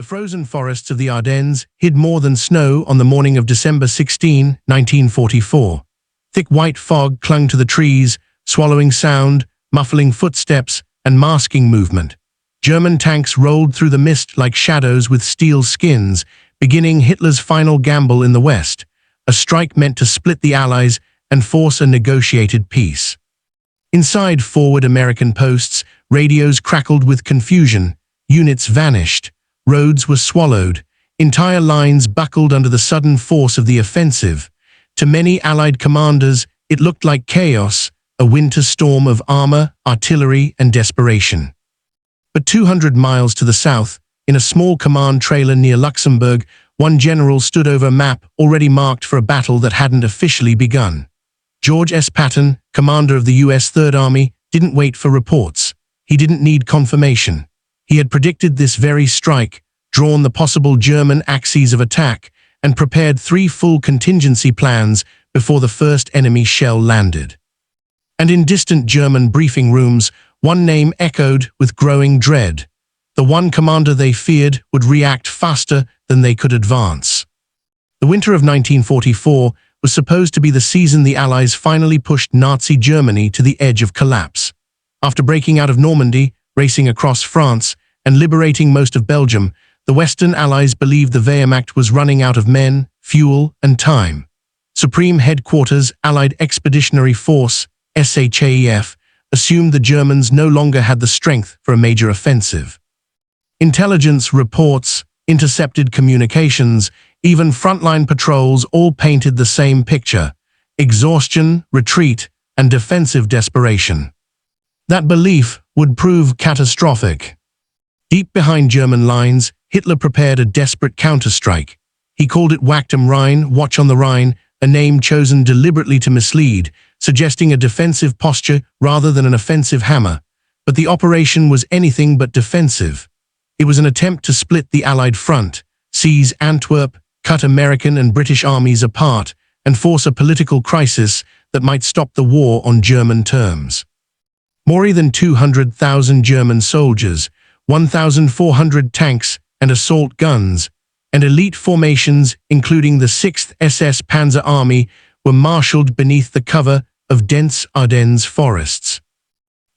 The frozen forests of the Ardennes hid more than snow on the morning of December 16, 1944. Thick white fog clung to the trees, swallowing sound, muffling footsteps, and masking movement. German tanks rolled through the mist like shadows with steel skins, beginning Hitler's final gamble in the West, a strike meant to split the Allies and force a negotiated peace. Inside forward American posts, radios crackled with confusion, units vanished, roads were swallowed, entire lines buckled under the sudden force of the offensive. To many Allied commanders, it looked like chaos, a winter storm of armor, artillery, and desperation. But 200 miles to the south, in a small command trailer near Luxembourg, one general stood over a map already marked for a battle that hadn't officially begun. George S. Patton, commander of the U.S. Third Army, didn't wait for reports. He didn't need confirmation. He had predicted this very strike, drawn the possible German axes of attack, and prepared 3 full contingency plans before the first enemy shell landed. And in distant German briefing rooms, one name echoed with growing dread. The one commander they feared would react faster than they could advance. The winter of 1944 was supposed to be the season the Allies finally pushed Nazi Germany to the edge of collapse. After breaking out of Normandy, racing across France, and liberating most of Belgium, the Western Allies believed the Wehrmacht was running out of men, fuel, and time. Supreme Headquarters Allied Expeditionary Force, SHAEF, assumed the Germans no longer had the strength for a major offensive. Intelligence reports, intercepted communications, even frontline patrols all painted the same picture: exhaustion, retreat, and defensive desperation. That belief would prove catastrophic. Deep behind German lines, Hitler prepared a desperate counterstrike. He called it Wacht am Rhein, Watch on the Rhine, a name chosen deliberately to mislead, suggesting a defensive posture rather than an offensive hammer. But the operation was anything but defensive. It was an attempt to split the Allied front, seize Antwerp, cut American and British armies apart, and force a political crisis that might stop the war on German terms. More than 200,000 German soldiers, 1,400 tanks and assault guns, and elite formations, including the 6th SS Panzer Army, were marshaled beneath the cover of dense Ardennes forests.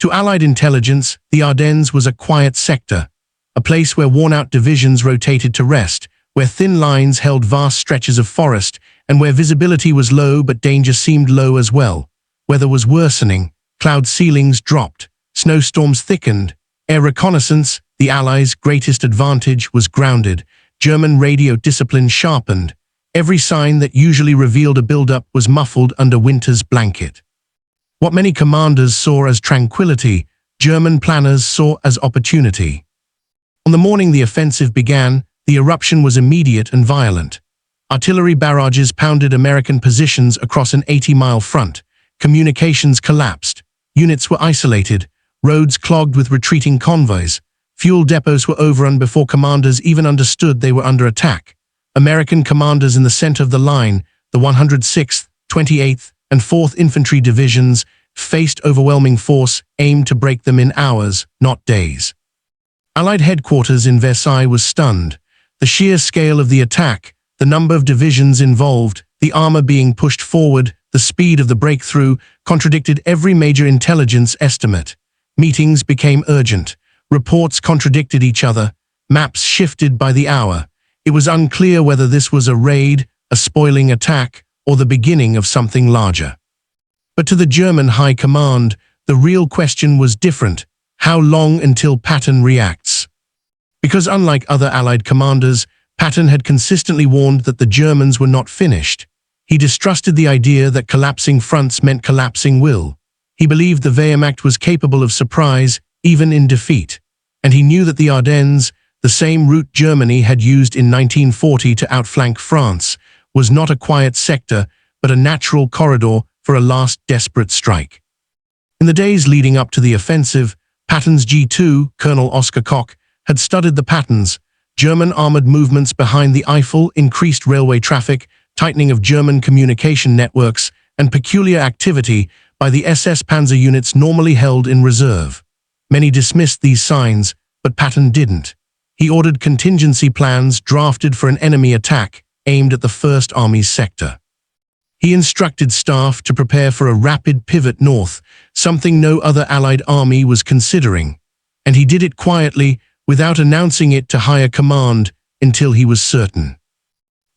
To Allied intelligence, the Ardennes was a quiet sector, a place where worn-out divisions rotated to rest, where thin lines held vast stretches of forest, and where visibility was low but danger seemed low as well. Weather was worsening, cloud ceilings dropped, snowstorms thickened, air reconnaissance, the Allies' greatest advantage, was grounded, German radio discipline sharpened. Every sign that usually revealed a buildup was muffled under winter's blanket. What many commanders saw as tranquility, German planners saw as opportunity. On the morning the offensive began, the eruption was immediate and violent. Artillery barrages pounded American positions across an 80-mile front. Communications collapsed. Units were isolated. Roads clogged with retreating convoys. Fuel depots were overrun before commanders even understood they were under attack. American commanders in the center of the line, the 106th, 28th, and 4th Infantry Divisions, faced overwhelming force aimed to break them in hours, not days. Allied headquarters in Versailles was stunned. The sheer scale of the attack, the number of divisions involved, the armor being pushed forward, the speed of the breakthrough, contradicted every major intelligence estimate. Meetings became urgent. Reports contradicted each other. Maps shifted by the hour. It was unclear whether this was a raid, a spoiling attack, or the beginning of something larger. But to the German High Command, the real question was different: how long until Patton reacts? Because unlike other Allied commanders, Patton had consistently warned that the Germans were not finished. He distrusted the idea that collapsing fronts meant collapsing will. He believed the Wehrmacht was capable of surprise, even in defeat. And he knew that the Ardennes, the same route Germany had used in 1940 to outflank France, was not a quiet sector, but a natural corridor for a last desperate strike. In the days leading up to the offensive, Patton's G2, Colonel Oskar Koch, had studied the patterns: German armored movements behind the Eifel, increased railway traffic, tightening of German communication networks, and peculiar activity by the SS Panzer units normally held in reserve. Many dismissed these signs, but Patton didn't. He ordered contingency plans drafted for an enemy attack aimed at the First Army's sector. He instructed staff to prepare for a rapid pivot north, something no other Allied army was considering, and he did it quietly, without announcing it to higher command until he was certain.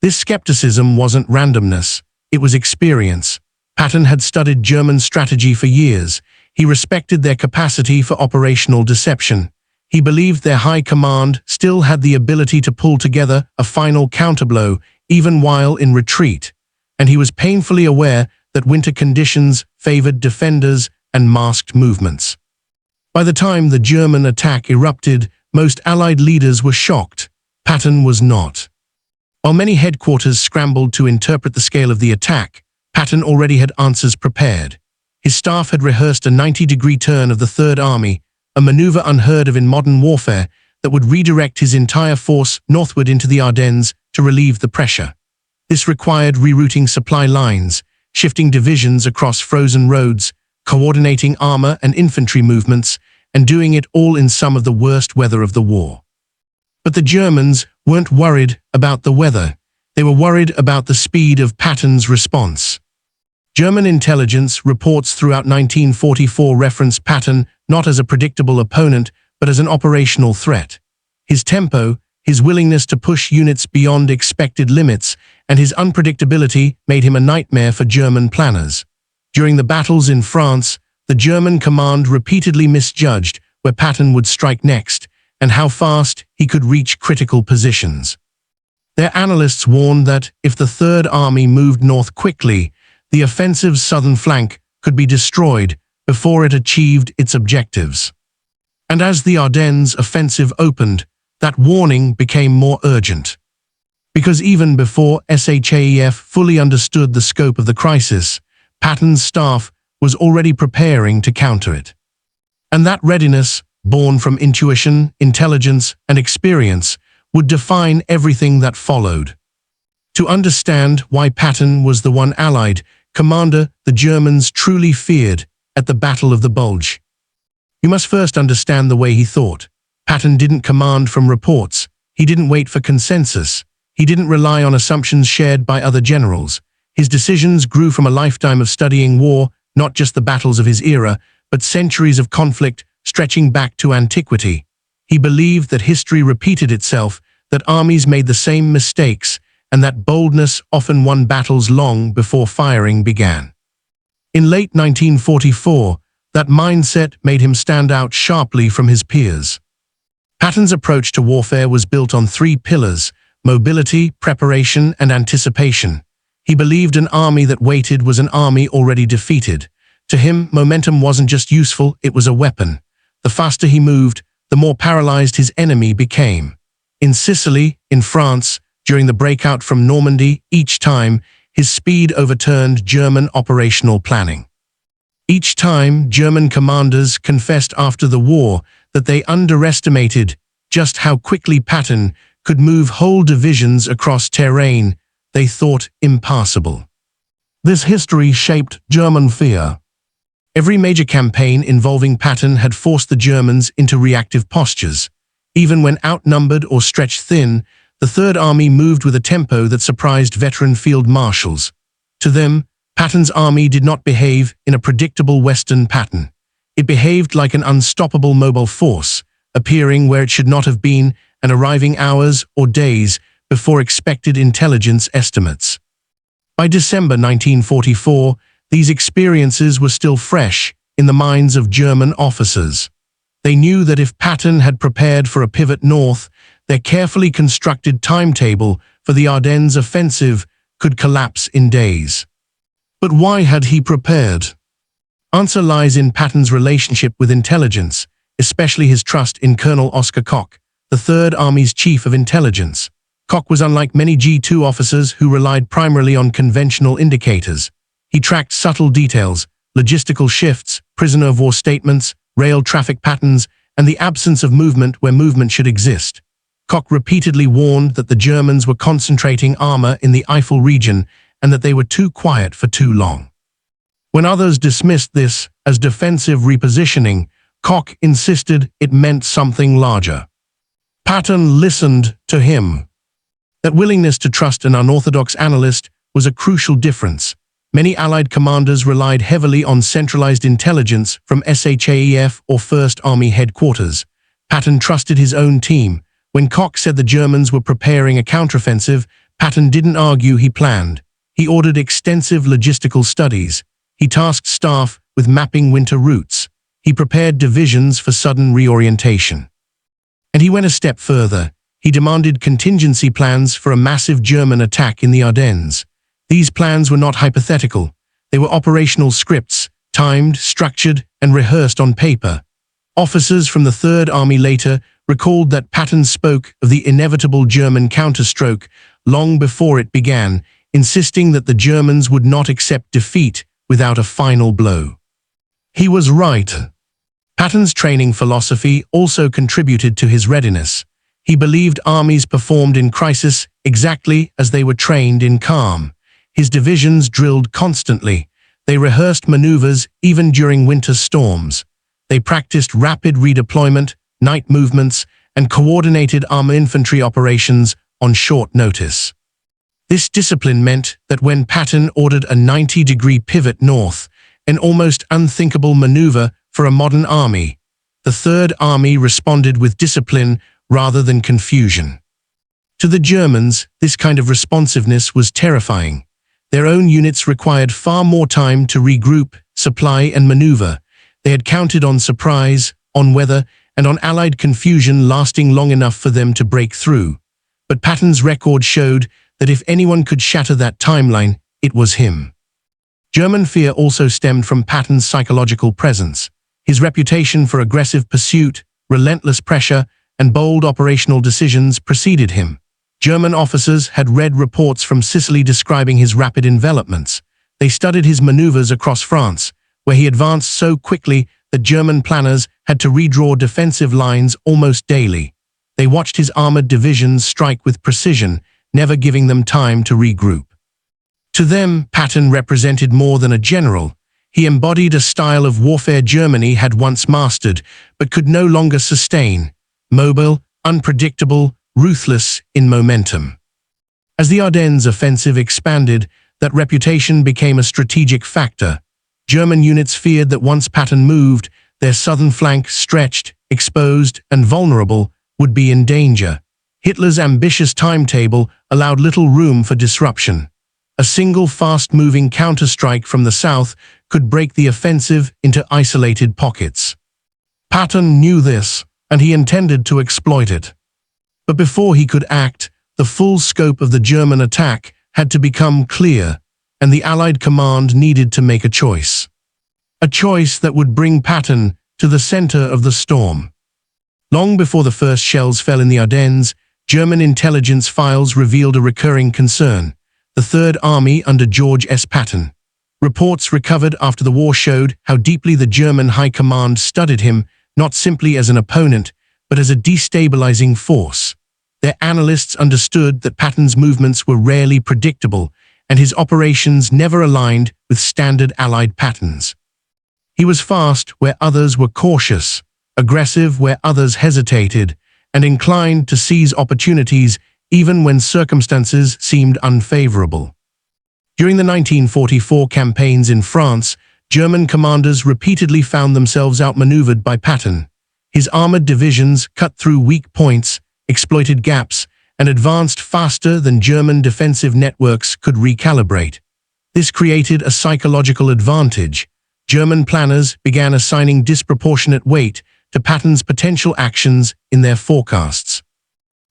This skepticism wasn't randomness, it was experience. Patton had studied German strategy for years. He respected their capacity for operational deception. He believed their high command still had the ability to pull together a final counterblow, even while in retreat. And he was painfully aware that winter conditions favored defenders and masked movements. By the time the German attack erupted, most Allied leaders were shocked. Patton was not. While many headquarters scrambled to interpret the scale of the attack, Patton already had answers prepared. His staff had rehearsed a 90-degree turn of the Third Army, a maneuver unheard of in modern warfare that would redirect his entire force northward into the Ardennes to relieve the pressure. This required rerouting supply lines, shifting divisions across frozen roads, coordinating armor and infantry movements, and doing it all in some of the worst weather of the war. But the Germans weren't worried about the weather. They were worried about the speed of Patton's response. German intelligence reports throughout 1944 referenced Patton not as a predictable opponent, but as an operational threat. His tempo, his willingness to push units beyond expected limits, and his unpredictability made him a nightmare for German planners. During the battles in France, the German command repeatedly misjudged where Patton would strike next and how fast he could reach critical positions. Their analysts warned that if the Third Army moved north quickly, the offensive's southern flank could be destroyed before it achieved its objectives. And as the Ardennes Offensive opened, that warning became more urgent. Because even before SHAEF fully understood the scope of the crisis, Patton's staff was already preparing to counter it. And that readiness, born from intuition, intelligence, and experience, would define everything that followed. To understand why Patton was the one Allied commander the Germans truly feared at the Battle of the Bulge, you must first understand the way he thought. Patton didn't command from reports. He didn't wait for consensus. He didn't rely on assumptions shared by other generals. His decisions grew from a lifetime of studying war, not just the battles of his era, but centuries of conflict stretching back to antiquity. He believed that history repeated itself, that armies made the same mistakes, and that boldness often won battles long before firing began. In late 1944, that mindset made him stand out sharply from his peers. Patton's approach to warfare was built on three pillars: mobility, preparation, and anticipation. He believed an army that waited was an army already defeated. To him, momentum wasn't just useful, it was a weapon. The faster he moved, the more paralyzed his enemy became. In Sicily, in France, during the breakout from Normandy, each time, his speed overturned German operational planning. Each time, German commanders confessed after the war that they underestimated just how quickly Patton could move whole divisions across terrain they thought impassable. This history shaped German fear. Every major campaign involving Patton had forced the Germans into reactive postures. Even when outnumbered or stretched thin, the Third Army moved with a tempo that surprised veteran field marshals. To them, Patton's army did not behave in a predictable Western pattern. It behaved like an unstoppable mobile force, appearing where it should not have been and arriving hours or days before expected intelligence estimates. By December 1944, these experiences were still fresh in the minds of German officers. They knew that if Patton had prepared for a pivot north, their carefully constructed timetable for the Ardennes Offensive could collapse in days. But why had he prepared? Answer lies in Patton's relationship with intelligence, especially his trust in Colonel Oskar Koch, the Third Army's chief of intelligence. Koch was unlike many G2 officers who relied primarily on conventional indicators. He tracked subtle details, logistical shifts, prisoner of war statements, rail traffic patterns, and the absence of movement where movement should exist. Koch repeatedly warned that the Germans were concentrating armor in the Eifel region and that they were too quiet for too long. When others dismissed this as defensive repositioning, Koch insisted it meant something larger. Patton listened to him. That willingness to trust an unorthodox analyst was a crucial difference. Many Allied commanders relied heavily on centralized intelligence from SHAEF or First Army headquarters. Patton trusted his own team. When Koch said the Germans were preparing a counteroffensive, Patton didn't argue, he planned. He ordered extensive logistical studies. He tasked staff with mapping winter routes. He prepared divisions for sudden reorientation. And he went a step further. He demanded contingency plans for a massive German attack in the Ardennes. These plans were not hypothetical. They were operational scripts, timed, structured, and rehearsed on paper. Officers from the Third Army later recalled that Patton spoke of the inevitable German counterstroke long before it began, insisting that the Germans would not accept defeat without a final blow. He was right. Patton's training philosophy also contributed to his readiness. He believed armies performed in crisis exactly as they were trained in calm. His divisions drilled constantly. They rehearsed maneuvers even during winter storms. They practiced rapid redeployment, night movements, and coordinated armor infantry operations on short notice. This discipline meant that when Patton ordered a 90-degree pivot north, an almost unthinkable maneuver for a modern army, the Third Army responded with discipline rather than confusion. To the Germans, this kind of responsiveness was terrifying. Their own units required far more time to regroup, supply, and maneuver. They had counted on surprise, on weather, and on Allied confusion lasting long enough for them to break through. But Patton's record showed that if anyone could shatter that timeline, it was him. German fear also stemmed from Patton's psychological presence. His reputation for aggressive pursuit, relentless pressure, and bold operational decisions preceded him. German officers had read reports from Sicily describing his rapid envelopments. They studied his maneuvers across France, where he advanced so quickly that German planners had to redraw defensive lines almost daily. They watched his armored divisions strike with precision, never giving them time to regroup. To them, Patton represented more than a general. He embodied a style of warfare Germany had once mastered, but could no longer sustain: mobile, unpredictable, ruthless in momentum. As the Ardennes offensive expanded, that reputation became a strategic factor. German units feared that once Patton moved, their southern flank, stretched, exposed, and vulnerable, would be in danger. Hitler's ambitious timetable allowed little room for disruption. A single fast-moving counterstrike from the south could break the offensive into isolated pockets. Patton knew this, and he intended to exploit it. But before he could act, the full scope of the German attack had to become clear, and the Allied command needed to make a choice. A choice that would bring Patton to the center of the storm. Long before the first shells fell in the Ardennes, German intelligence files revealed a recurring concern: the Third Army under George S. Patton. Reports recovered after the war showed how deeply the German High Command studied him, not simply as an opponent, but as a destabilizing force. Their analysts understood that Patton's movements were rarely predictable, and his operations never aligned with standard Allied patterns. He was fast where others were cautious, aggressive where others hesitated, and inclined to seize opportunities even when circumstances seemed unfavorable. During the 1944 campaigns in France, German commanders repeatedly found themselves outmaneuvered by Patton. His armored divisions cut through weak points, exploited gaps, and advanced faster than German defensive networks could recalibrate. This created a psychological advantage. German planners began assigning disproportionate weight to Patton's potential actions in their forecasts.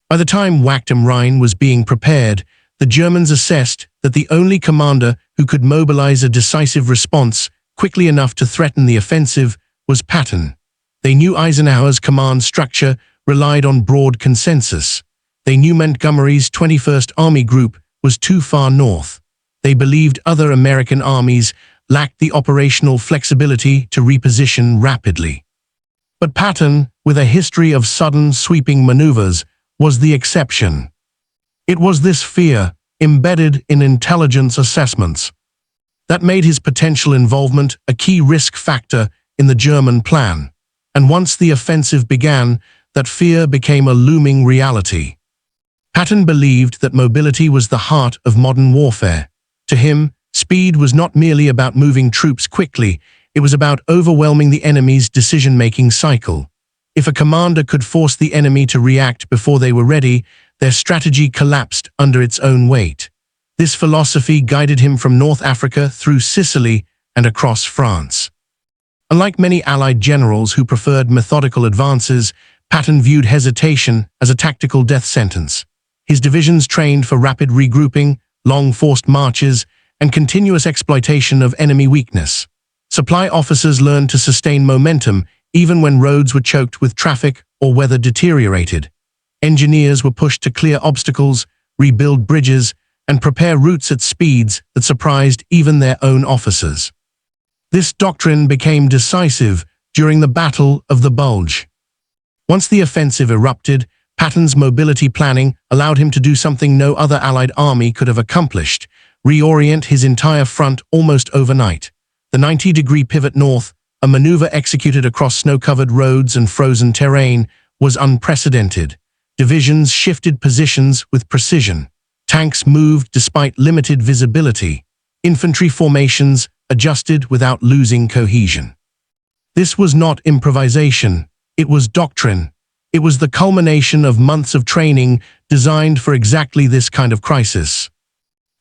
By the time WWII am Rhine was being prepared, the Germans assessed that the only commander who could mobilize a decisive response quickly enough to threaten the offensive was Patton. They knew Eisenhower's command structure relied on broad consensus. They knew Montgomery's 21st Army Group was too far north. They believed other American armies lacked the operational flexibility to reposition rapidly. But Patton, with a history of sudden, sweeping maneuvers, was the exception. It was this fear, embedded in intelligence assessments, that made his potential involvement a key risk factor in the German plan. And once the offensive began, that fear became a looming reality. Patton believed that mobility was the heart of modern warfare. To him, speed was not merely about moving troops quickly, it was about overwhelming the enemy's decision-making cycle. If a commander could force the enemy to react before they were ready, their strategy collapsed under its own weight. This philosophy guided him from North Africa through Sicily and across France. Unlike many Allied generals who preferred methodical advances, Patton viewed hesitation as a tactical death sentence. His divisions trained for rapid regrouping, long forced marches, and continuous exploitation of enemy weakness. Supply officers learned to sustain momentum even when roads were choked with traffic or weather deteriorated. Engineers were pushed to clear obstacles, rebuild bridges, and prepare routes at speeds that surprised even their own officers. This doctrine became decisive during the Battle of the Bulge. Once the offensive erupted, Patton's mobility planning allowed him to do something no other Allied army could have accomplished: reorient his entire front almost overnight. The 90-degree pivot north, a maneuver executed across snow-covered roads and frozen terrain, was unprecedented. Divisions shifted positions with precision. Tanks moved despite limited visibility. Infantry formations adjusted without losing cohesion. This was not improvisation, it was doctrine. It was the culmination of months of training designed for exactly this kind of crisis.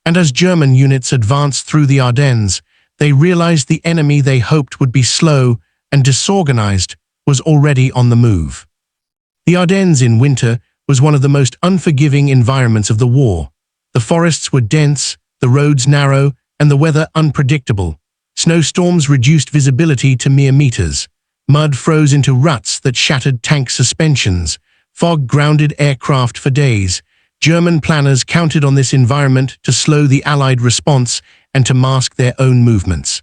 And as German units advanced through the Ardennes, they realized the enemy they hoped would be slow and disorganized was already on the move. The Ardennes in winter was one of the most unforgiving environments of the war. The forests were dense, the roads narrow, and the weather unpredictable. Snowstorms reduced visibility to mere meters. Mud froze into ruts that shattered tank suspensions. Fog grounded aircraft for days. German planners counted on this environment to slow the Allied response and to mask their own movements.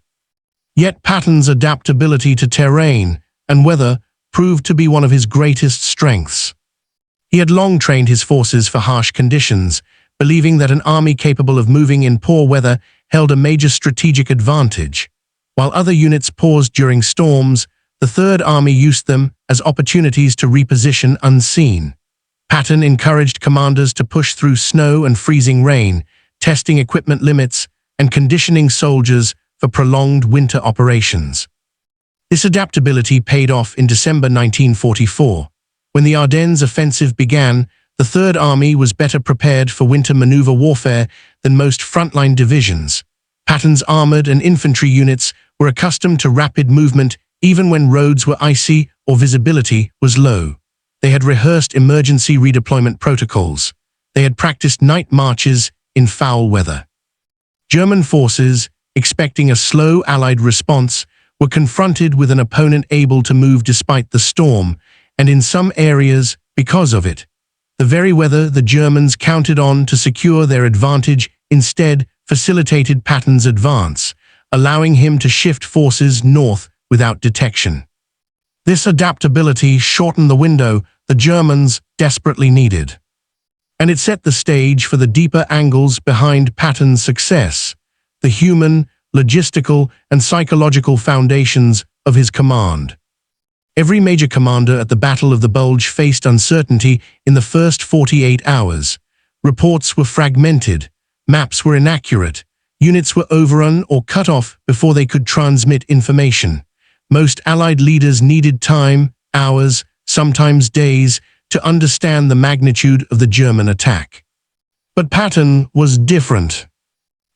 Yet Patton's adaptability to terrain and weather proved to be one of his greatest strengths. He had long trained his forces for harsh conditions, believing that an army capable of moving in poor weather held a major strategic advantage. While other units paused during storms, the Third Army used them as opportunities to reposition unseen. Patton encouraged commanders to push through snow and freezing rain, testing equipment limits and conditioning soldiers for prolonged winter operations. This adaptability paid off in December 1944. When the Ardennes Offensive began, the Third Army was better prepared for winter maneuver warfare than most frontline divisions. Patton's armored and infantry units were accustomed to rapid movement even when roads were icy or visibility was low. They had rehearsed emergency redeployment protocols. They had practiced night marches in foul weather. German forces, expecting a slow Allied response, were confronted with an opponent able to move despite the storm, and in some areas, because of it. The very weather the Germans counted on to secure their advantage instead facilitated Patton's advance, allowing him to shift forces north without detection. This adaptability shortened the window the Germans desperately needed. And it set the stage for the deeper angles behind Patton's success, the human, logistical, and psychological foundations of his command. Every major commander at the Battle of the Bulge faced uncertainty in the first 48 hours. Reports were fragmented, maps were inaccurate, units were overrun or cut off before they could transmit information. Most Allied leaders needed time, hours, sometimes days, to understand the magnitude of the German attack. But Patton was different.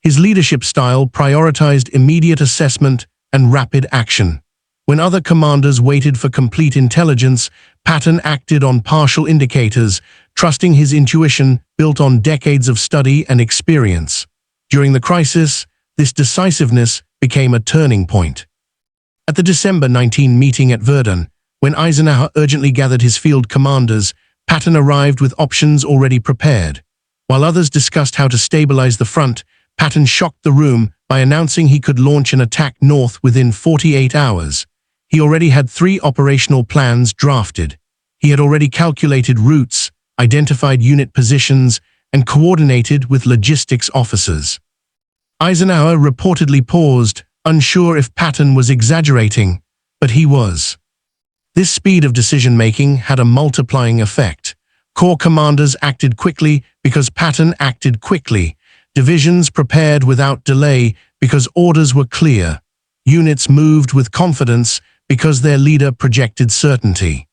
His leadership style prioritized immediate assessment and rapid action. When other commanders waited for complete intelligence, Patton acted on partial indicators, trusting his intuition built on decades of study and experience. During the crisis, this decisiveness became a turning point. At the December 19 meeting at Verdun, when Eisenhower urgently gathered his field commanders, Patton arrived with options already prepared. While others discussed how to stabilize the front, Patton shocked the room by announcing he could launch an attack north within 48 hours. He already had 3 operational plans drafted. He had already calculated routes, identified unit positions, and coordinated with logistics officers. Eisenhower reportedly paused, unsure if Patton was exaggerating, but he was. This speed of decision-making had a multiplying effect. Corps commanders acted quickly because Patton acted quickly. Divisions prepared without delay because orders were clear. Units moved with confidence because their leader projected certainty.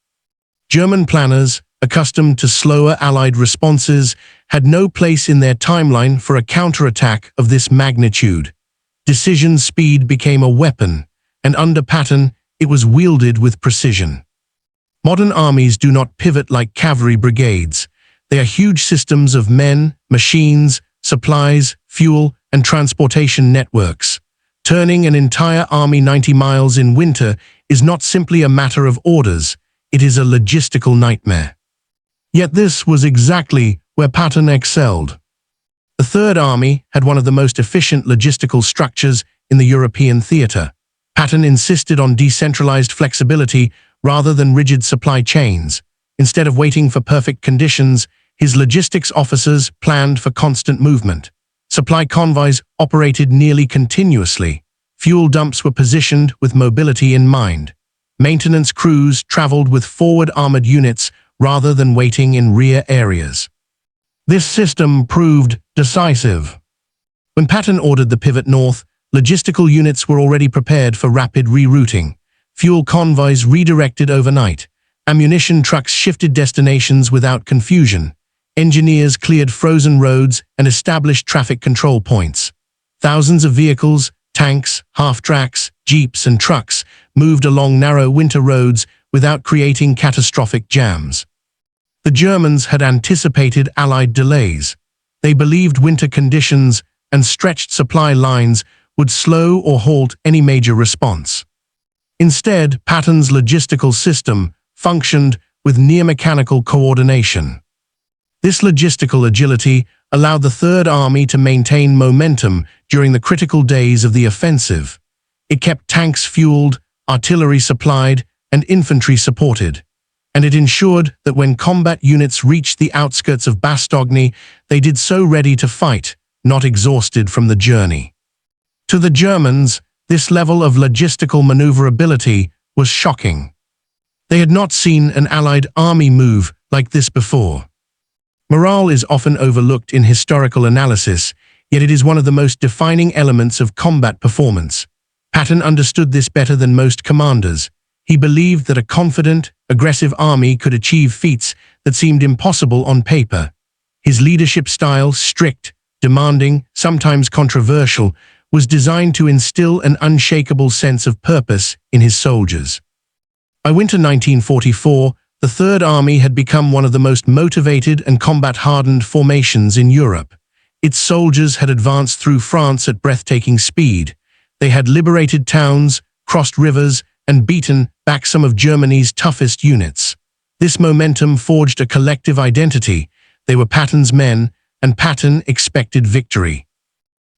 German planners, accustomed to slower Allied responses, had no place in their timeline for a counterattack of this magnitude. Decision speed became a weapon, and under Patton, it was wielded with precision. Modern armies do not pivot like cavalry brigades. They are huge systems of men, machines, supplies, fuel, and transportation networks. Turning an entire army 90 miles in winter is not simply a matter of orders, it is a logistical nightmare. Yet this was exactly where Patton excelled. The Third Army had one of the most efficient logistical structures in the European theater. Patton insisted on decentralized flexibility rather than rigid supply chains. Instead of waiting for perfect conditions, his logistics officers planned for constant movement. Supply convoys operated nearly continuously. Fuel dumps were positioned with mobility in mind. Maintenance crews traveled with forward armored units rather than waiting in rear areas. This system proved decisive. When Patton ordered the pivot north, logistical units were already prepared for rapid rerouting. Fuel convoys redirected overnight. Ammunition trucks shifted destinations without confusion. Engineers cleared frozen roads and established traffic control points. Thousands of vehicles, tanks, half-tracks, jeeps, and trucks moved along narrow winter roads without creating catastrophic jams. The Germans had anticipated Allied delays. They believed winter conditions and stretched supply lines would slow or halt any major response. Instead, Patton's logistical system functioned with near-mechanical coordination. This logistical agility allowed the Third Army to maintain momentum during the critical days of the offensive. It kept tanks fueled, artillery supplied, and infantry supported. And it ensured that when combat units reached the outskirts of Bastogne, they did so ready to fight, not exhausted from the journey. To the Germans, this level of logistical maneuverability was shocking. They had not seen an Allied army move like this before. Morale is often overlooked in historical analysis, yet it is one of the most defining elements of combat performance. Patton understood this better than most commanders. He believed that a confident, aggressive army could achieve feats that seemed impossible on paper. His leadership style, strict, demanding, sometimes controversial, was designed to instill an unshakable sense of purpose in his soldiers. By winter 1944, the Third Army had become one of the most motivated and combat-hardened formations in Europe. Its soldiers had advanced through France at breathtaking speed. They had liberated towns, crossed rivers, and beaten back some of Germany's toughest units. This momentum forged a collective identity. They were Patton's men, and Patton expected victory.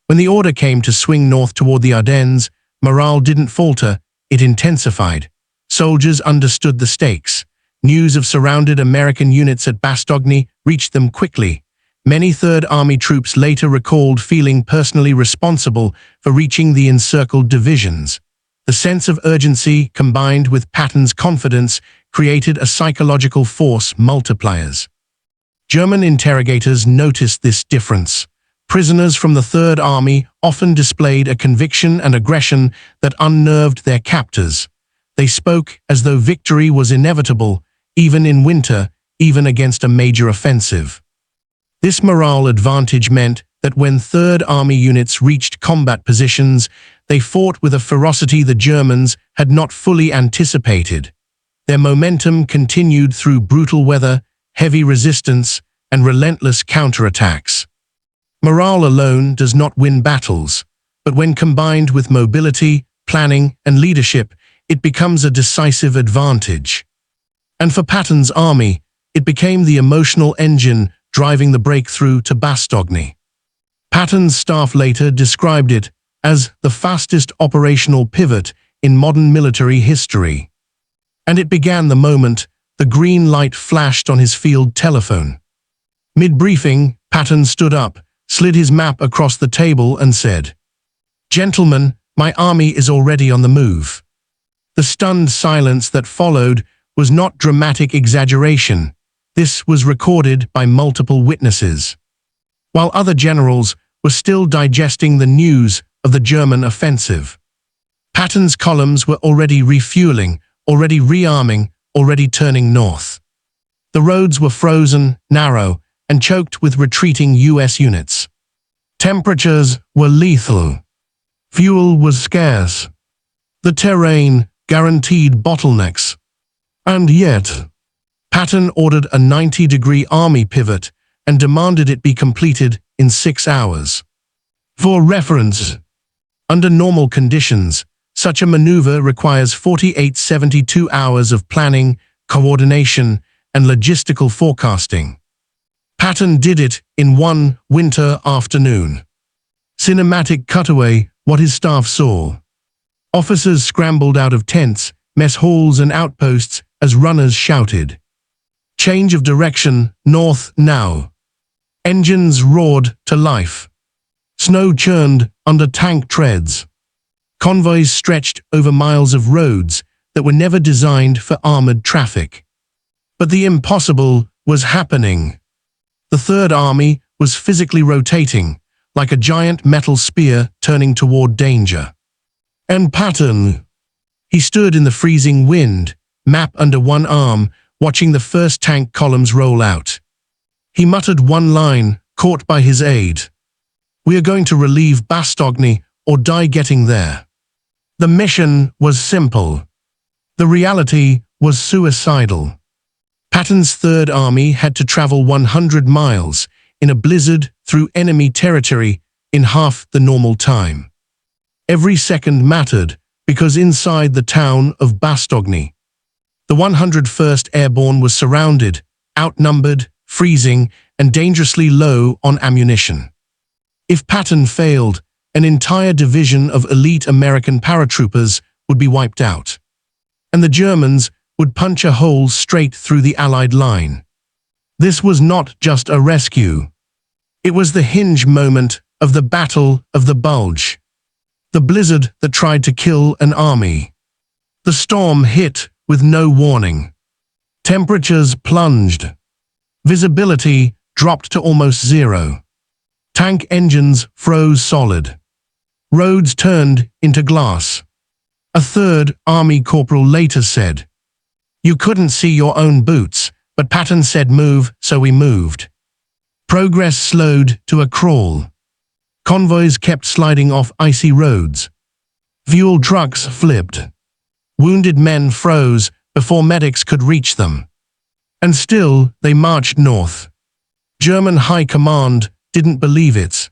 When the order came to swing north toward the Ardennes, morale didn't falter, it intensified. Soldiers understood the stakes. News of surrounded American units at Bastogne reached them quickly. Many Third Army troops later recalled feeling personally responsible for reaching the encircled divisions. The sense of urgency, combined with Patton's confidence, created a psychological force multipliers. German interrogators noticed this difference. Prisoners from the Third Army often displayed a conviction and aggression that unnerved their captors. They spoke as though victory was inevitable, even in winter, even against a major offensive. This morale advantage meant that when Third Army units reached combat positions, they fought with a ferocity the Germans had not fully anticipated. Their momentum continued through brutal weather, heavy resistance, and relentless counterattacks. Morale alone does not win battles, but when combined with mobility, planning, and leadership, it becomes a decisive advantage. And for Patton's army, it became the emotional engine driving the breakthrough to Bastogne. Patton's staff later described it as the fastest operational pivot in modern military history. And it began the moment the green light flashed on his field telephone. Mid-briefing, Patton stood up, slid his map across the table and said, "Gentlemen, my army is already on the move." The stunned silence that followed was not dramatic exaggeration. This was recorded by multiple witnesses. While other generals were still digesting the news of the German offensive, Patton's columns were already refueling, already rearming, already turning north. The roads were frozen, narrow, and choked with retreating U.S. units. Temperatures were lethal. Fuel was scarce. The terrain guaranteed bottlenecks. And yet, Patton ordered a 90-degree army pivot and demanded it be completed in 6 hours. For reference, under normal conditions, such a maneuver requires 48-72 hours of planning, coordination, and logistical forecasting. Patton did it in one winter afternoon. Cinematic cutaway, what his staff saw. Officers scrambled out of tents, mess halls and outposts as runners shouted. Change of direction, north now. Engines roared to life. Snow churned under tank treads. Convoys stretched over miles of roads that were never designed for armored traffic. But the impossible was happening. The Third Army was physically rotating, like a giant metal spear turning toward danger. And Patton, he stood in the freezing wind, map under one arm, watching the first tank columns roll out. He muttered one line, caught by his aide. "We are going to relieve Bastogne or die getting there." The mission was simple. The reality was suicidal. Patton's Third Army had to travel 100 miles in a blizzard through enemy territory in half the normal time. Every second mattered because inside the town of Bastogne, the 101st Airborne was surrounded, outnumbered, freezing, and dangerously low on ammunition. If Patton failed, an entire division of elite American paratroopers would be wiped out, and the Germans would punch a hole straight through the Allied line. This was not just a rescue. It was the hinge moment of the Battle of the Bulge. The blizzard that tried to kill an army. The storm hit with no warning. Temperatures plunged. Visibility dropped to almost zero. Tank engines froze solid. Roads turned into glass. A Third Army corporal later said, "You couldn't see your own boots, but Patton said move, so we moved." Progress slowed to a crawl. Convoys kept sliding off icy roads. Fuel trucks flipped. Wounded men froze before medics could reach them. And still they marched north. German high command didn't believe it.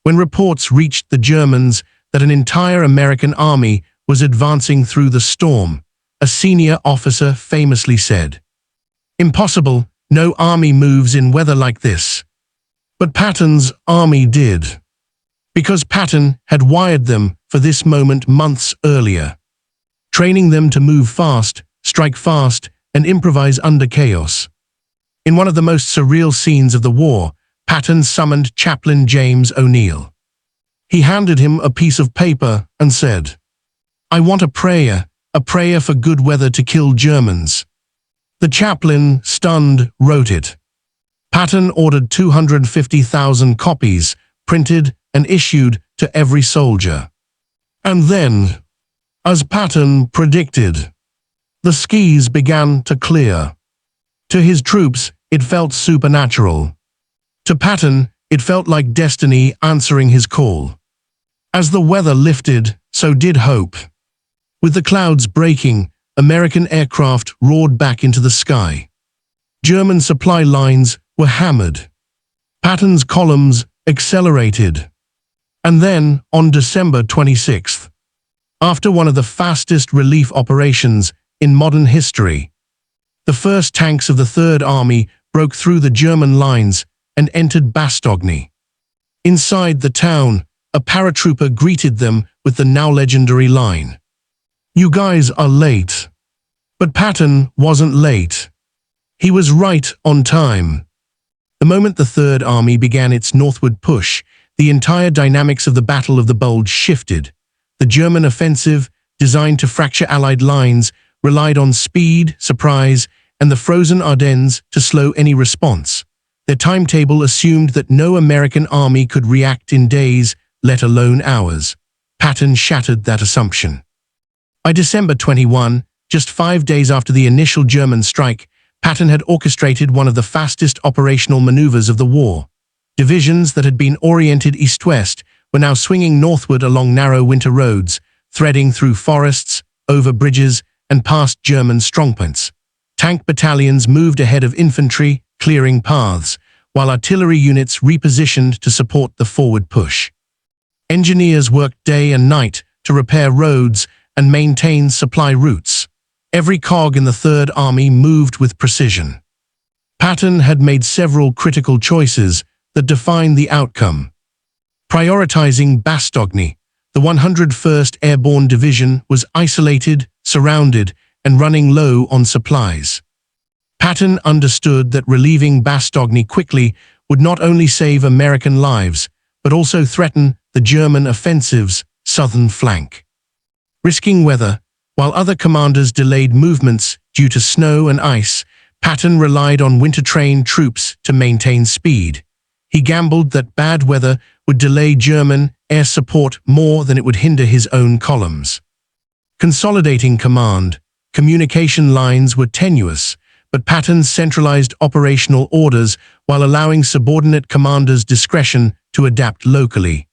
When reports reached the Germans that an entire American army was advancing through the storm, a senior officer famously said, "Impossible, no army moves in weather like this." But Patton's army did. Because Patton had wired them for this moment months earlier, training them to move fast, strike fast, and improvise under chaos. In one of the most surreal scenes of the war, Patton summoned Chaplain James O'Neill. He handed him a piece of paper and said, "I want a prayer for good weather to kill Germans." The chaplain, stunned, wrote it. Patton ordered 250,000 copies, printed and issued to every soldier. And then, as Patton predicted, the skies began to clear. To his troops, it felt supernatural. To Patton, it felt like destiny answering his call. As the weather lifted, so did hope. With the clouds breaking, American aircraft roared back into the sky. German supply lines were hammered. Patton's columns accelerated. And then, on December 26th, after one of the fastest relief operations in modern history, the first tanks of the Third Army broke through the German lines and entered Bastogne. Inside the town, a paratrooper greeted them with the now legendary line, "You guys are late." But Patton wasn't late. He was right on time. The moment the Third Army began its northward push, the entire dynamics of the Battle of the Bulge shifted. The German offensive, designed to fracture Allied lines, relied on speed, surprise, and the frozen Ardennes to slow any response. Their timetable assumed that no American army could react in days, let alone hours. Patton shattered that assumption. By December 21, just 5 days after the initial German strike, Patton had orchestrated one of the fastest operational maneuvers of the war. Divisions that had been oriented east-west were now swinging northward along narrow winter roads, threading through forests, over bridges, and past German strongpoints. Tank battalions moved ahead of infantry, clearing paths, while artillery units repositioned to support the forward push. Engineers worked day and night to repair roads and maintain supply routes. Every cog in the Third Army moved with precision. Patton had made several critical choices that defined the outcome. Prioritizing Bastogne, the 101st Airborne Division was isolated, surrounded, and running low on supplies. Patton understood that relieving Bastogne quickly would not only save American lives, but also threaten the German offensive's southern flank. Risking weather, while other commanders delayed movements due to snow and ice, Patton relied on winter-trained troops to maintain speed. He gambled that bad weather would delay German air support more than it would hinder his own columns. Consolidating command, communication lines were tenuous, but Patton centralized operational orders while allowing subordinate commanders discretion to adapt locally.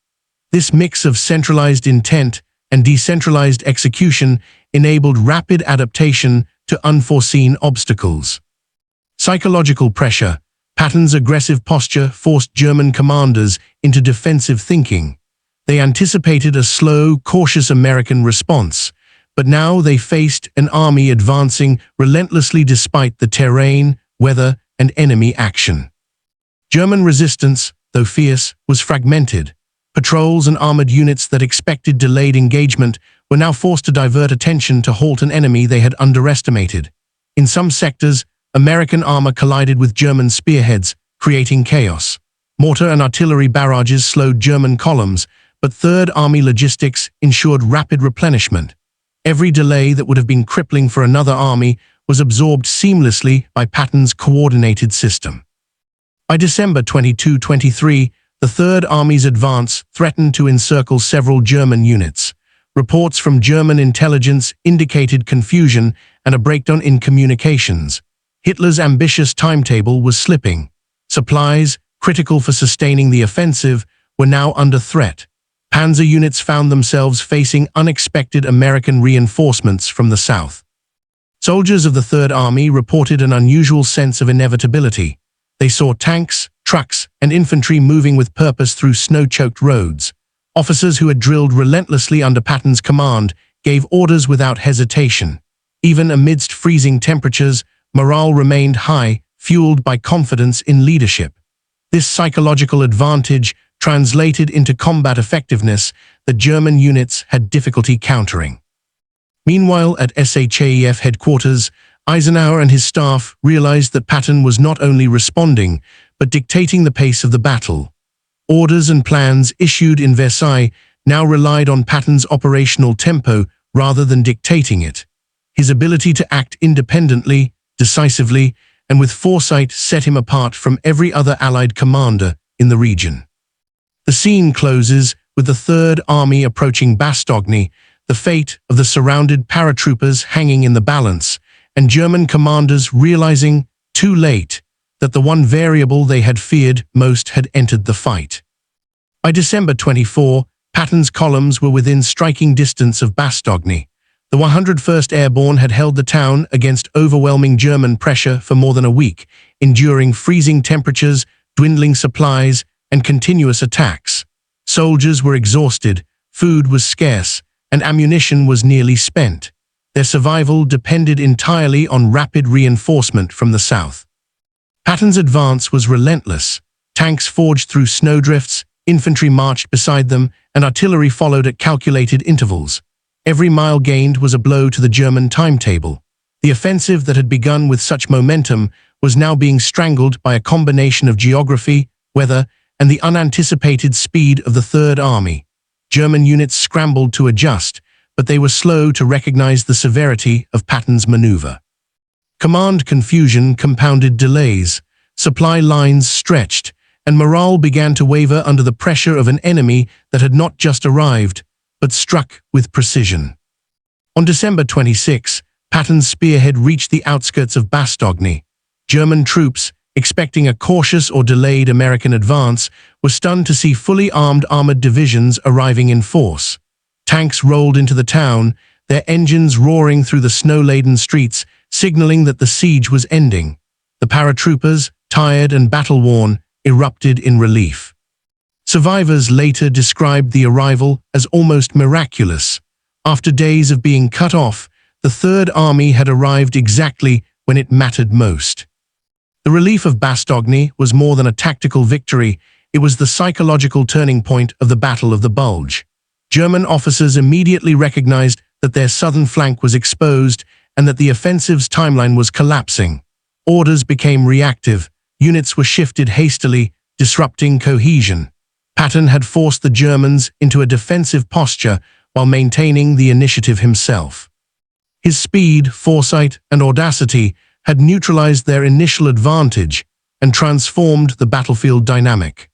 This mix of centralized intent and decentralized execution enabled rapid adaptation to unforeseen obstacles. Psychological pressure. Patton's aggressive posture forced German commanders into defensive thinking. They anticipated a slow, cautious American response, but now they faced an army advancing relentlessly despite the terrain, weather, and enemy action. German resistance, though fierce, was fragmented. Patrols and armored units that expected delayed engagement were now forced to divert attention to halt an enemy they had underestimated. In some sectors, American armor collided with German spearheads, creating chaos. Mortar and artillery barrages slowed German columns, but Third Army logistics ensured rapid replenishment. Every delay that would have been crippling for another army was absorbed seamlessly by Patton's coordinated system. By December 22-23, the Third Army's advance threatened to encircle several German units. Reports from German intelligence indicated confusion and a breakdown in communications. Hitler's ambitious timetable was slipping. Supplies, critical for sustaining the offensive, were now under threat. Panzer units found themselves facing unexpected American reinforcements from the south. Soldiers of the Third Army reported an unusual sense of inevitability. They saw tanks, trucks, and infantry moving with purpose through snow-choked roads. Officers who had drilled relentlessly under Patton's command gave orders without hesitation. Even amidst freezing temperatures, morale remained high, fueled by confidence in leadership. This psychological advantage translated into combat effectiveness that German units had difficulty countering. Meanwhile, at SHAEF headquarters, Eisenhower and his staff realized that Patton was not only responding, but dictating the pace of the battle. Orders and plans issued in Versailles now relied on Patton's operational tempo rather than dictating it. His ability to act independently, decisively, and with foresight set him apart from every other Allied commander in the region. The scene closes with the Third Army approaching Bastogne, the fate of the surrounded paratroopers hanging in the balance, and German commanders realizing, too late, that the one variable they had feared most had entered the fight. By December 24, Patton's columns were within striking distance of Bastogne. The 101st Airborne had held the town against overwhelming German pressure for more than a week, enduring freezing temperatures, dwindling supplies, and continuous attacks. Soldiers were exhausted, food was scarce, and ammunition was nearly spent. Their survival depended entirely on rapid reinforcement from the south. Patton's advance was relentless. Tanks forged through snowdrifts, infantry marched beside them, and artillery followed at calculated intervals. Every mile gained was a blow to the German timetable. The offensive that had begun with such momentum was now being strangled by a combination of geography, weather, and the unanticipated speed of the Third Army. German units scrambled to adjust, but they were slow to recognize the severity of Patton's maneuver. Command confusion compounded delays, supply lines stretched, and morale began to waver under the pressure of an enemy that had not just arrived, but struck with precision. On December 26, Patton's spearhead reached the outskirts of Bastogne. German troops, expecting a cautious or delayed American advance, were stunned to see fully armored divisions arriving in force. Tanks rolled into the town, their engines roaring through the snow-laden streets, signaling that the siege was ending. The paratroopers, tired and battle-worn, erupted in relief. Survivors later described the arrival as almost miraculous. After days of being cut off, the Third Army had arrived exactly when it mattered most. The relief of Bastogne was more than a tactical victory, it was the psychological turning point of the Battle of the Bulge. German officers immediately recognized that their southern flank was exposed and that the offensive's timeline was collapsing. Orders became reactive, units were shifted hastily, disrupting cohesion. Patton had forced the Germans into a defensive posture while maintaining the initiative himself. His speed, foresight, and audacity had neutralized their initial advantage and transformed the battlefield dynamic.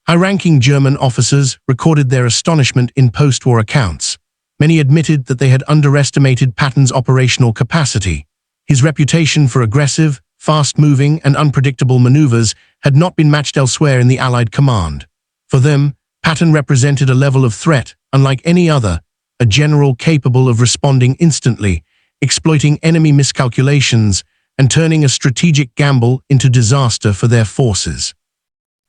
High-ranking German officers recorded their astonishment in post-war accounts. Many admitted that they had underestimated Patton's operational capacity. His reputation for aggressive, fast-moving, and unpredictable maneuvers had not been matched elsewhere in the Allied command. For them, Patton represented a level of threat unlike any other, a general capable of responding instantly, exploiting enemy miscalculations, and turning a strategic gamble into disaster for their forces.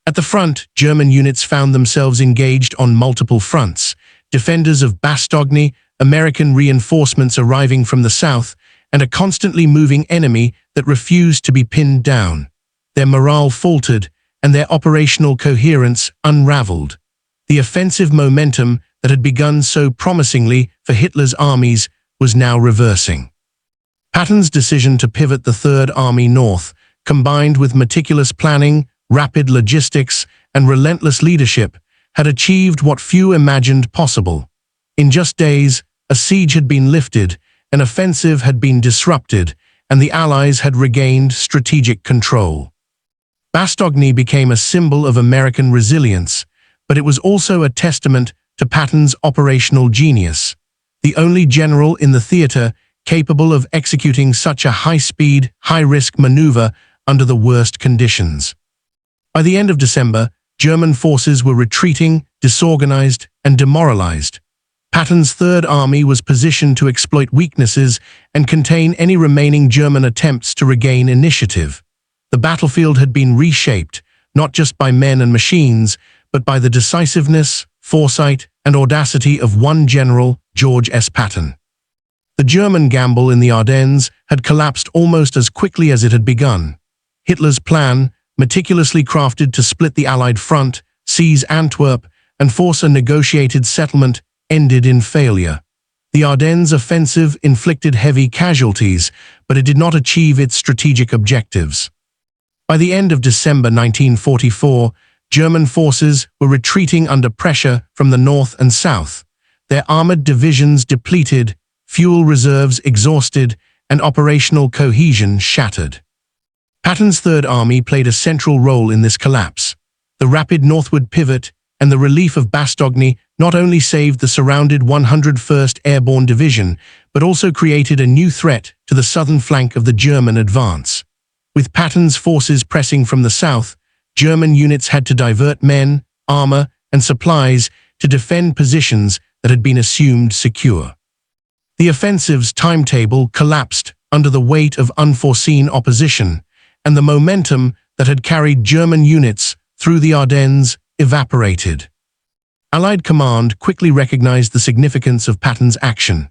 At the front, German units found themselves engaged on multiple fronts, defenders of Bastogne, American reinforcements arriving from the south, and a constantly moving enemy that refused to be pinned down. Their morale faltered, and their operational coherence unraveled. The offensive momentum that had begun so promisingly for Hitler's armies was now reversing. Patton's decision to pivot the Third Army north, combined with meticulous planning, rapid logistics, and relentless leadership, had achieved what few imagined possible. In just days, a siege had been lifted, an offensive had been disrupted, and the Allies had regained strategic control. Bastogne became a symbol of American resilience, but it was also a testament to Patton's operational genius. The only general in the theater capable of executing such a high-speed, high-risk maneuver under the worst conditions. By the end of December, German forces were retreating, disorganized, and demoralized. Patton's Third Army was positioned to exploit weaknesses and contain any remaining German attempts to regain initiative. The battlefield had been reshaped, not just by men and machines, but by the decisiveness, foresight, and audacity of one general, George S. Patton. The German gamble in the Ardennes had collapsed almost as quickly as it had begun. Hitler's plan, meticulously crafted to split the Allied front, seize Antwerp, and force a negotiated settlement, ended in failure. The Ardennes Offensive inflicted heavy casualties, but it did not achieve its strategic objectives. By the end of December 1944, German forces were retreating under pressure from the north and south, their armored divisions depleted, fuel reserves exhausted, and operational cohesion shattered. Patton's Third Army played a central role in this collapse. The rapid northward pivot and the relief of Bastogne not only saved the surrounded 101st Airborne Division, but also created a new threat to the southern flank of the German advance. With Patton's forces pressing from the south, German units had to divert men, armor, and supplies to defend positions that had been assumed secure. The offensive's timetable collapsed under the weight of unforeseen opposition, and the momentum that had carried German units through the Ardennes evaporated. Allied command quickly recognized the significance of Patton's action.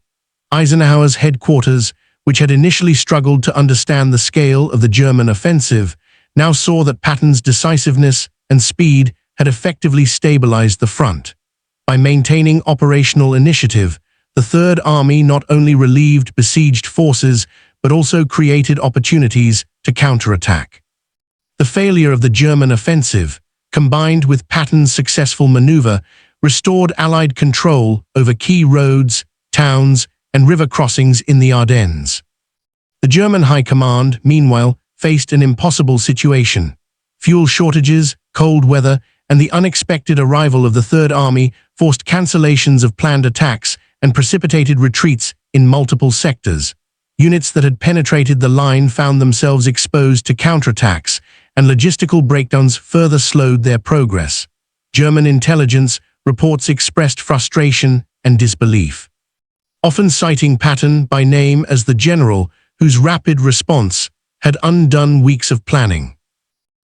Eisenhower's headquarters, which had initially struggled to understand the scale of the German offensive, now saw that Patton's decisiveness and speed had effectively stabilized the front. By maintaining operational initiative, the Third Army not only relieved besieged forces, but also created opportunities to counterattack. The failure of the German offensive, combined with Patton's successful maneuver, restored Allied control over key roads, towns, and river crossings in the Ardennes. The German High Command, meanwhile, faced an impossible situation. Fuel shortages, cold weather, and the unexpected arrival of the Third Army forced cancellations of planned attacks and precipitated retreats in multiple sectors. Units that had penetrated the line found themselves exposed to counterattacks, and logistical breakdowns further slowed their progress. German intelligence reports expressed frustration and disbelief, often citing Patton by name as the general whose rapid response had undone weeks of planning.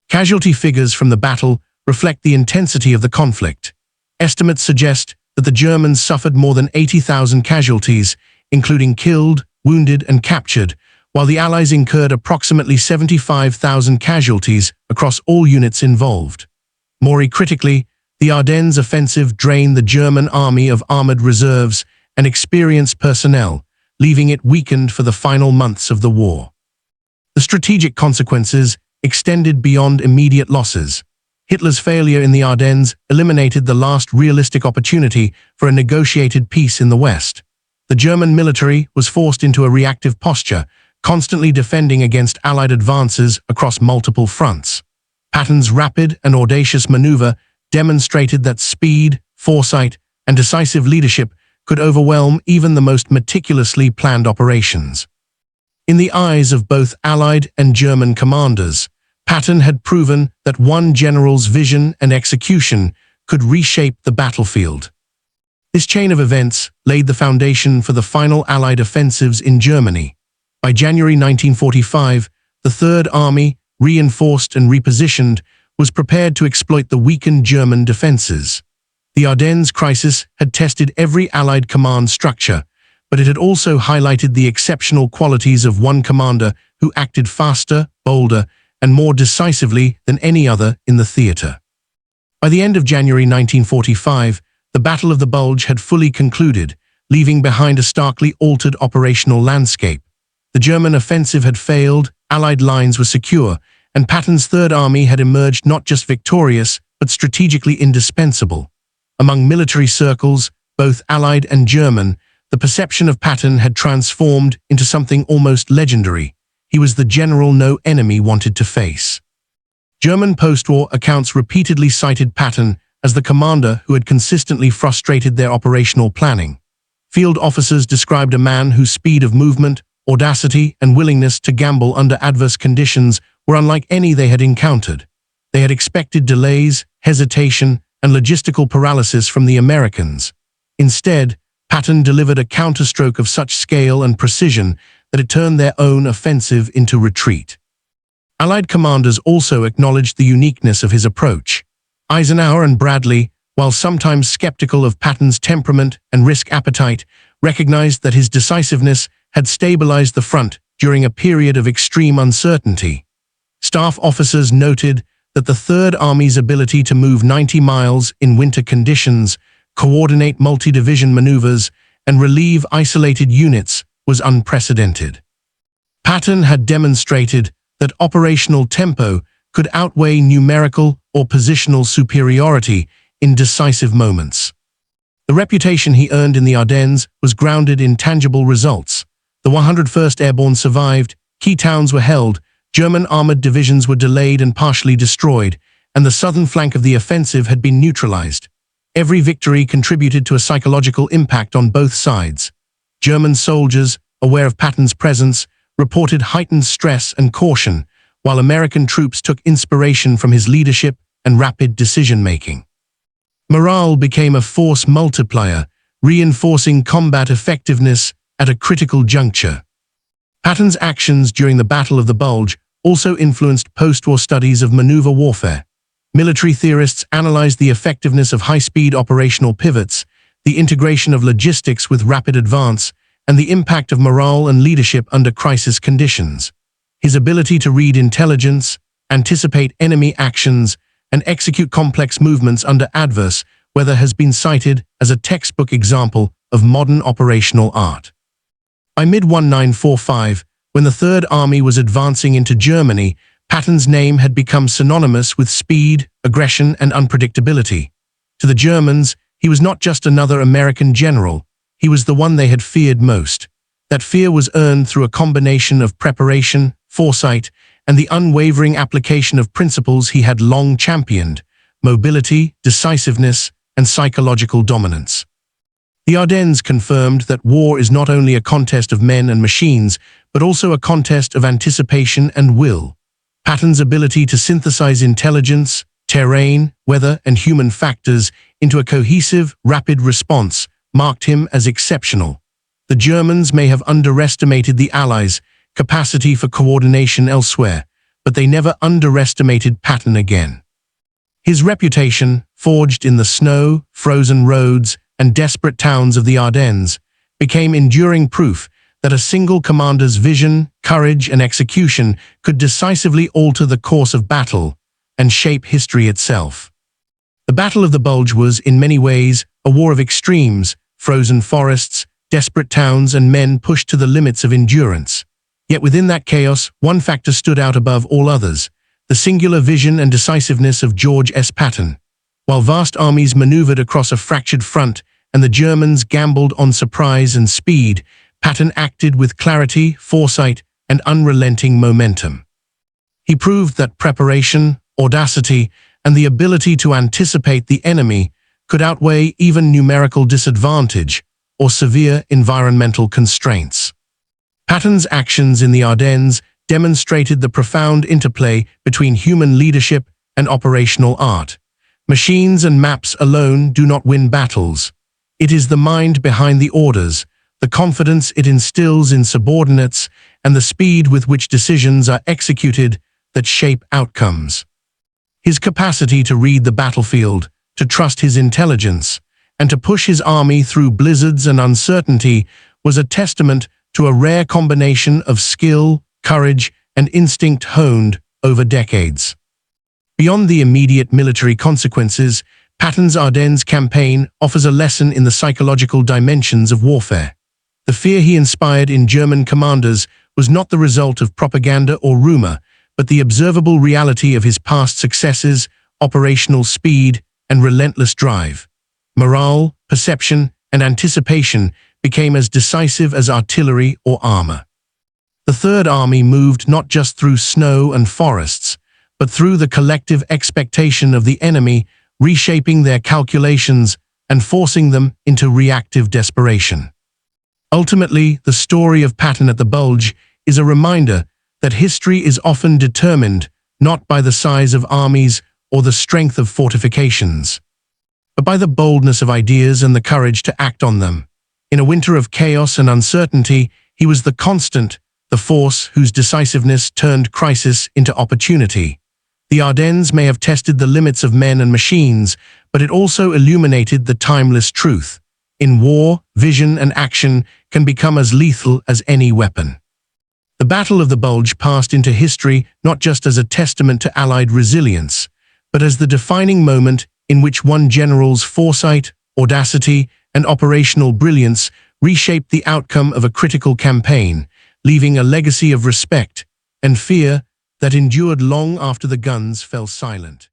Casualty figures from the battle reflect the intensity of the conflict. Estimates suggest that the Germans suffered more than 80,000 casualties, including killed, wounded, and captured, while the Allies incurred approximately 75,000 casualties across all units involved. More critically, the Ardennes Offensive drained the German army of armored reserves and experienced personnel, leaving it weakened for the final months of the war. The strategic consequences extended beyond immediate losses. Hitler's failure in the Ardennes eliminated the last realistic opportunity for a negotiated peace in the West. The German military was forced into a reactive posture, constantly defending against Allied advances across multiple fronts. Patton's rapid and audacious maneuver demonstrated that speed, foresight, and decisive leadership could overwhelm even the most meticulously planned operations. In the eyes of both Allied and German commanders, Patton had proven that one general's vision and execution could reshape the battlefield. This chain of events laid the foundation for the final Allied offensives in Germany. By January 1945, the Third Army, reinforced and repositioned, was prepared to exploit the weakened German defenses. The Ardennes crisis had tested every Allied command structure, but it had also highlighted the exceptional qualities of one commander who acted faster, bolder, and more decisively than any other in the theater. By the end of January 1945, the Battle of the Bulge had fully concluded, leaving behind a starkly altered operational landscape. The German offensive had failed, Allied lines were secure, and Patton's Third Army had emerged not just victorious, but strategically indispensable. Among military circles, both Allied and German, the perception of Patton had transformed into something almost legendary. He was the general no enemy wanted to face. German post-war accounts repeatedly cited Patton as the commander who had consistently frustrated their operational planning. Field officers described a man whose speed of movement, audacity, and willingness to gamble under adverse conditions were unlike any they had encountered. They had expected delays, hesitation, and logistical paralysis from the Americans. Instead, Patton delivered a counterstroke of such scale and precision that it turned their own offensive into retreat. Allied commanders also acknowledged the uniqueness of his approach. Eisenhower and Bradley, while sometimes skeptical of Patton's temperament and risk appetite, recognized that his decisiveness had stabilized the front during a period of extreme uncertainty. Staff officers noted that the Third Army's ability to move 90 miles in winter conditions, coordinate multi-division maneuvers, and relieve isolated units was unprecedented. Patton had demonstrated that operational tempo could outweigh numerical or positional superiority in decisive moments. The reputation he earned in the Ardennes was grounded in tangible results. The 101st Airborne survived, key towns were held, German armored divisions were delayed and partially destroyed, and the southern flank of the offensive had been neutralized. Every victory contributed to a psychological impact on both sides. German soldiers, aware of Patton's presence, reported heightened stress and caution, while American troops took inspiration from his leadership and rapid decision-making. Morale became a force multiplier, reinforcing combat effectiveness at a critical juncture. Patton's actions during the Battle of the Bulge also influenced post-war studies of maneuver warfare. Military theorists analyzed the effectiveness of high-speed operational pivots, the integration of logistics with rapid advance, and the impact of morale and leadership under crisis conditions. His ability to read intelligence, anticipate enemy actions, and execute complex movements under adverse weather has been cited as a textbook example of modern operational art. By mid-1945, when the Third Army was advancing into Germany, Patton's name had become synonymous with speed, aggression, and unpredictability. To the Germans, he was not just another American general. he was the one they had feared most. That fear was earned through a combination of preparation, foresight, and the unwavering application of principles he had long championed: mobility, decisiveness, and psychological dominance. The Ardennes confirmed that war is not only a contest of men and machines, but also a contest of anticipation and will. Patton's ability to synthesize intelligence, terrain, weather, and human factors into a cohesive, rapid response marked him as exceptional. The Germans may have underestimated the Allies' capacity for coordination elsewhere, but they never underestimated Patton again. His reputation, forged in the snow, frozen roads, and desperate towns of the Ardennes, became enduring proof that a single commander's vision, courage, and execution could decisively alter the course of battle and shape history itself. The Battle of the Bulge was, in many ways, a war of extremes: frozen forests, desperate towns, and men pushed to the limits of endurance. Yet within that chaos, one factor stood out above all others: the singular vision and decisiveness of George S. Patton. While vast armies maneuvered across a fractured front and the Germans gambled on surprise and speed, Patton acted with clarity, foresight, and unrelenting momentum. He proved that preparation, audacity, and the ability to anticipate the enemy could outweigh even numerical disadvantage or severe environmental constraints. Patton's actions in the Ardennes demonstrated the profound interplay between human leadership and operational art. Machines and maps alone do not win battles. It is the mind behind the orders, the confidence it instills in subordinates, and the speed with which decisions are executed that shape outcomes. His capacity to read the battlefield, to trust his intelligence, and to push his army through blizzards and uncertainty was a testament to a rare combination of skill, courage, and instinct honed over decades. Beyond the immediate military consequences, Patton's Ardennes campaign offers a lesson in the psychological dimensions of warfare. The fear he inspired in German commanders was not the result of propaganda or rumor, but the observable reality of his past successes, operational speed, and relentless drive. Morale, perception, and anticipation became as decisive as artillery or armor. The Third Army moved not just through snow and forests, but through the collective expectation of the enemy, reshaping their calculations and forcing them into reactive desperation. Ultimately, the story of Patton at the Bulge is a reminder that history is often determined not by the size of armies or the strength of fortifications, but by the boldness of ideas and the courage to act on them. In a winter of chaos and uncertainty, he was the constant, the force whose decisiveness turned crisis into opportunity. The Ardennes may have tested the limits of men and machines, but it also illuminated the timeless truth: in war, vision and action can become as lethal as any weapon. The Battle of the Bulge passed into history not just as a testament to Allied resilience, but as the defining moment in which one general's foresight, audacity, and operational brilliance reshaped the outcome of a critical campaign, leaving a legacy of respect and fear that endured long after the guns fell silent.